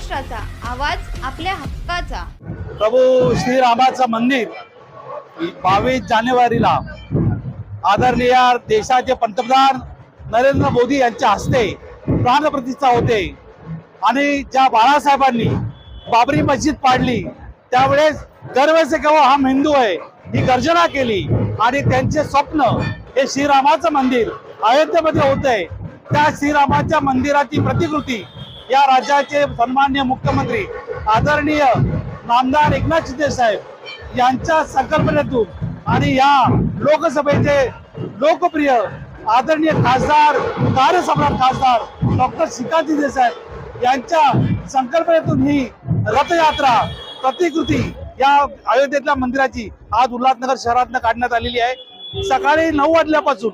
महाराष्ट्राचा आवाज आपल्या हक्काचा। प्रभू श्रीरामाचं मंदिर 22 जानेवारीला आदरणीय देशाचे पंतप्रधान नरेंद्र मोदी यांच्या हस्ते प्राणप्रतिष्ठा होते आणि ज्या बाळासाहेबांनी बाबरी मस्जिद पाडली त्यावेळेस दरवेळेस केव्हा हा हिंदू आहे ही गर्जना केली आणि त्यांचे स्वप्न हे श्रीरामाचं मंदिर अयोध्येमध्ये होतंय। त्या श्रीरामाच्या मंदिराची प्रतिकृती या राज्याचे सन्माननीय मुख्यमंत्री आदरणीय नामदार एकनाथ शिंदे साहेब यांच्या संकल्पनेतून आणि या लोकसभेचे लोकप्रिय आदरणीय खासदार कार्यसम्राट खासदार डॉक्टर श्रीकांत शिंदे साहेब यांच्या संकल्पनेतून ही रथयात्रा प्रतिकृती या अयोध्येतल्या मंदिराची आज उल्हासनगर शहरातनं काढण्यात आलेली आहे। सकाळी 9 वाजल्यापासून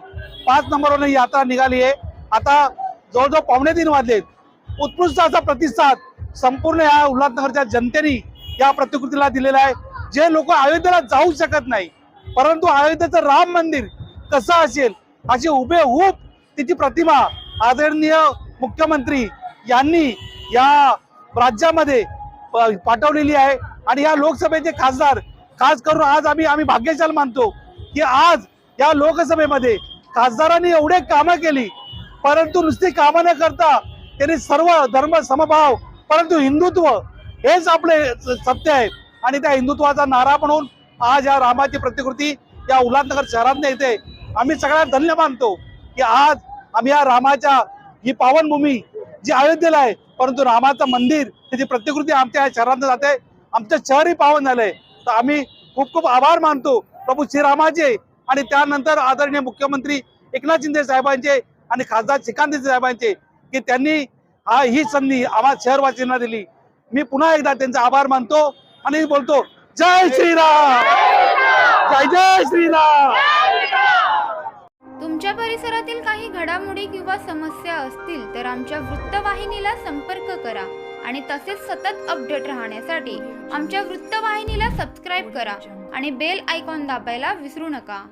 5 नंबरवरून ही यात्रा निघाली आहे। आता जवळजवळ 2:45 वाजलेत। उत्कृष्ट असा प्रतिसाद संपूर्ण या उल्हासनगरच्या जनतेने या प्रतिकृतीला दिलेला आहे। जे लोक अयोध्येला जाऊ शकत नाही परंतु अयोध्येचं राम मंदिर कसं असेल अशी हुबेहूब तिची प्रतिमा आदरणीय मुख्यमंत्री यांनी या राज्यामध्ये पाठवलेली आहे आणि या लोकसभेचे खासदार खास करून आज आम्ही भाग्यशाली मानतो की आज या लोकसभेमध्ये खासदारांनी एवढे कामं केली परंतु नुसती कामं न करता त्यांनी सर्व धर्म समभाव परंतु हिंदुत्व हेच आपले सत्य आहे आणि त्या हिंदुत्वाचा नारा म्हणून आज या रामाची प्रतिकृती या उल्हासनगर शहरात येते। आम्ही सगळ्यांना धन्य मानतो की आज आम्ही या रामाच्या ही पावनभूमी जी अयोध्येला आहे परंतु रामाचं मंदिर त्याची प्रतिकृती आमच्या या शहरात जाते। आमचं शहरही पावन झालंय तर आम्ही खूप खूप आभार मानतो प्रभू श्रीरामाचे आणि त्यानंतर आदरणीय मुख्यमंत्री एकनाथ शिंदे साहेबांचे आणि खासदार श्रीकांत शिंदे साहेबांचे की त्यांनी ही संधी आम्हा शहरवासीयांना दिली। मी पुन्हा एकदा त्यांचा आभार मानतो आणि बोलतो जय श्रीराम, जय जय श्रीराम। तुमच्या परिसरातील काही घडामोडी किंवा समस्या असतील तर आमच्या वृत्तवाहिनीला संपर्क करा आणि तसेच सतत अपडेट राहण्यासाठी आमच्या वृत्तवाहिनीला सबस्क्राईब करा आणि बेल आयकॉन दाबायला विसरू नका।